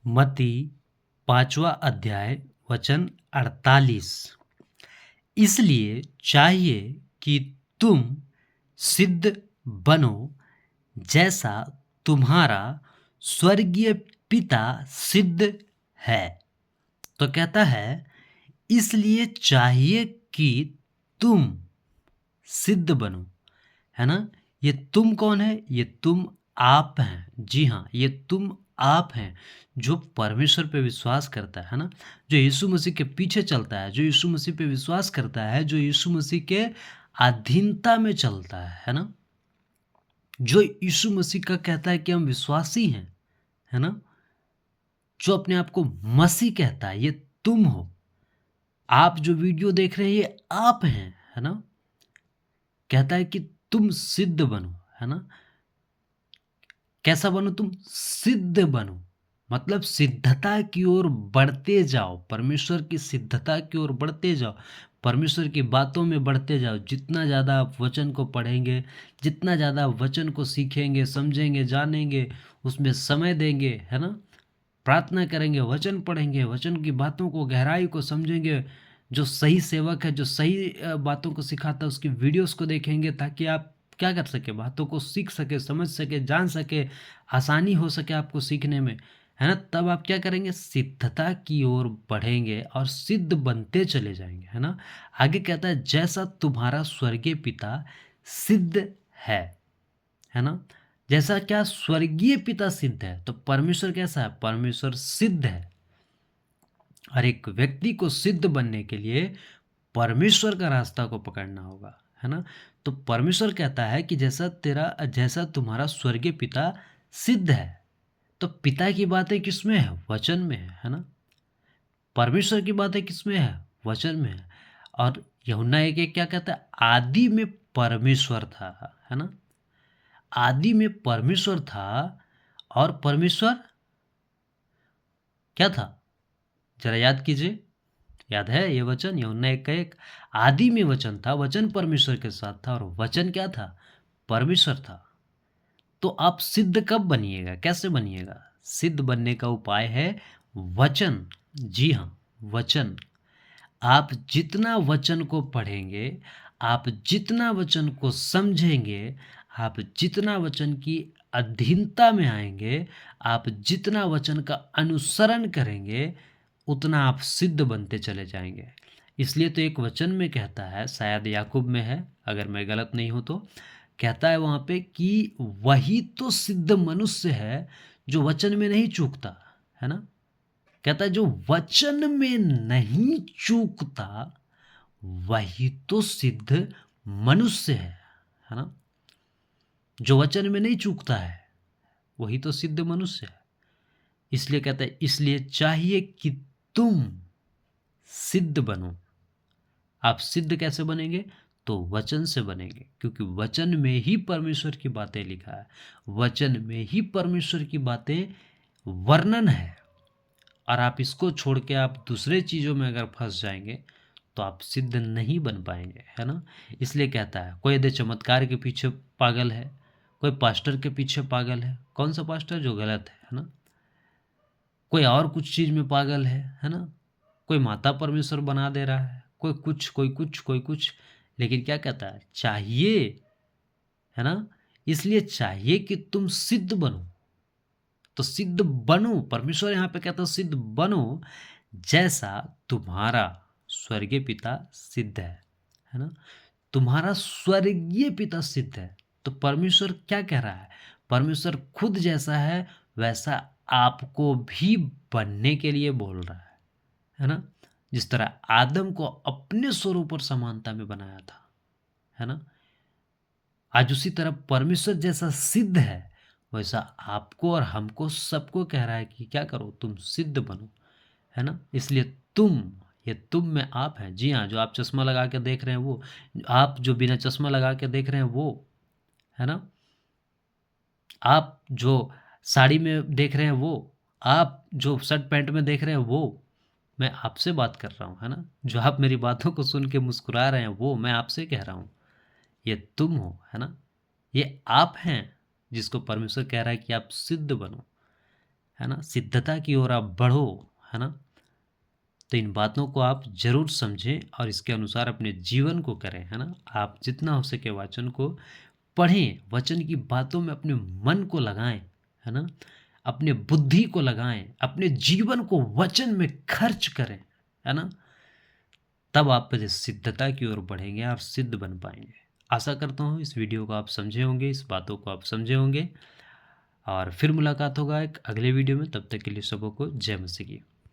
मत्ती 5वां अध्याय वचन 48। इसलिए चाहिए कि तुम सिद्ध बनो जैसा तुम्हारा स्वर्गीय पिता सिद्ध है। तो कहता है इसलिए चाहिए कि तुम सिद्ध बनो, है ना। ये तुम कौन है? ये तुम आप हैं। जी हाँ, ये तुम आप हैं जो परमेश्वर पे विश्वास करता है ना, जो यीशु मसीह के पीछे चलता है, जो यीशु मसीह पे विश्वास करता है, जो यीशु मसीह के अधीनता में चलता है ना, जो यीशु मसीह का कहता है कि हम विश्वासी हैं, है ना, जो अपने आप को मसीह कहता है, ये तुम हो। आप जो वीडियो देख रहे हैं ये आप हैं, है ना। कहता है कि तुम सिद्ध बनो, है ना। कैसा बनो? तुम सिद्ध बनो, मतलब सिद्धता की ओर बढ़ते जाओ, परमेश्वर की सिद्धता की ओर बढ़ते जाओ, परमेश्वर की बातों में बढ़ते जाओ। जितना ज़्यादा आप वचन को पढ़ेंगे, जितना ज़्यादा वचन को सीखेंगे, समझेंगे, जानेंगे, उसमें समय देंगे, है ना, प्रार्थना करेंगे, वचन पढ़ेंगे, वचन की बातों को, गहराई को समझेंगे, जो सही सेवक है, जो सही बातों को सिखाता है, उसकी वीडियोस को देखेंगे, ताकि आप क्या कर सके, बातों को सीख सके, समझ सके, जान सके, आसानी हो सके आपको सीखने में, है ना। तब आप क्या करेंगे? सिद्धता की ओर बढ़ेंगे और सिद्ध बनते चले जाएंगे, है ना। आगे कहता है जैसा तुम्हारा स्वर्गीय पिता सिद्ध है ना। जैसा क्या स्वर्गीय पिता सिद्ध है, तो परमेश्वर कैसा है? परमेश्वर सिद्ध है। और एक व्यक्ति को सिद्ध बनने के लिए परमेश्वर का रास्ता को पकड़ना होगा, है ना। तो परमेश्वर कहता है कि जैसा तुम्हारा स्वर्गीय पिता सिद्ध है। तो पिता की बातें किसमें है? वचन में है ना। परमेश्वर की बातें किसमें है? वचन में है। और यूहन्ना 1:1 क्या कहता है? आदि में परमेश्वर था, है ना। आदि में परमेश्वर था और परमेश्वर क्या था? जरा याद कीजिए। याद है ये वचन? यूहन्ना 1:1। आदि में वचन था, वचन परमेश्वर के साथ था और वचन क्या था? परमेश्वर था। तो आप सिद्ध कब बनिएगा? कैसे बनिएगा? सिद्ध बनने का उपाय है वचन। जी हाँ, वचन। आप जितना वचन को पढ़ेंगे, आप जितना वचन को समझेंगे, आप जितना वचन की अधीनता में आएंगे, आप जितना वचन का अनुसरण करेंगे, उतना आप सिद्ध बनते चले जाएंगे। इसलिए तो एक वचन में कहता है, शायद याकूब में है अगर मैं गलत नहीं हूँ तो, कहता है वहाँ पे कि वही तो सिद्ध मनुष्य है जो वचन में नहीं चूकता, है ना। कहता है जो वचन में नहीं चूकता वही तो सिद्ध मनुष्य है ना। जो वचन में नहीं चूकता है वही तो सिद्ध मनुष्य है। इसलिए कहता है इसलिए चाहिए कि तुम सिद्ध बनो। आप सिद्ध कैसे बनेंगे? तो वचन से बनेंगे, क्योंकि वचन में ही परमेश्वर की बातें लिखा है, वचन में ही परमेश्वर की बातें वर्णन है। और आप इसको छोड़ के आप दूसरे चीज़ों में अगर फंस जाएंगे तो आप सिद्ध नहीं बन पाएंगे, है ना। इसलिए कहता है कोई यदि चमत्कार के पीछे पागल है, कोई पास्टर के पीछे पागल है, कौन सा पास्टर? जो गलत है ना। कोई और कुछ चीज़ में पागल है ना। कोई माता परमेश्वर बना दे रहा है, कोई कुछ, कोई कुछ, कोई कुछ। लेकिन क्या कहता है? चाहिए, है ना। इसलिए चाहिए कि तुम सिद्ध बनो। तो सिद्ध बनो, परमेश्वर यहाँ पे कहता है सिद्ध बनो जैसा तुम्हारा स्वर्गीय पिता सिद्ध है ना। तुम्हारा स्वर्गीय पिता सिद्ध है। तो परमेश्वर क्या कह रहा है? परमेश्वर खुद जैसा है वैसा आपको भी बनने के लिए बोल रहा है ना। जिस तरह आदम को अपने स्वरूप और समानता में बनाया था, है ना, आज उसी तरह परमेश्वर जैसा सिद्ध है वैसा आपको और हमको सबको कह रहा है कि क्या करो? तुम सिद्ध बनो, है ना। इसलिए तुम, ये तुम में आप हैं। जी हाँ, जो आप चश्मा लगा के देख रहे हैं वो, आप जो बिना चश्मा लगा के देख रहे हैं वो, है ना, आप जो साड़ी में देख रहे हैं वो, आप जो शर्ट पैंट में देख रहे हैं वो, मैं आपसे बात कर रहा हूँ, है ना। जो आप मेरी बातों को सुन के मुस्कुरा रहे हैं वो मैं आपसे कह रहा हूँ। ये तुम हो, है ना। ये आप हैं जिसको परमेश्वर कह रहा है कि आप सिद्ध बनो, है ना? सिद्धता की ओर आप बढ़ो, है ना? तो इन बातों को आप ज़रूर समझें और इसके अनुसार अपने जीवन को करें, है ना? आप जितना हो सके वचन को पढ़ें, वचन की बातों में अपने मन को लगाएँ, है ना? अपने बुद्धि को लगाएँ, अपने जीवन को वचन में खर्च करें, है ना? तब आप सिद्धता की ओर बढ़ेंगे और सिद्ध बन पाएँगे। आशा करता हूँ इस वीडियो को आप समझे होंगे, इस बातों को आप समझे होंगे और फिर मुलाकात होगा एक अगले वीडियो में, तब तक के लिए सबों को जय मसीह की।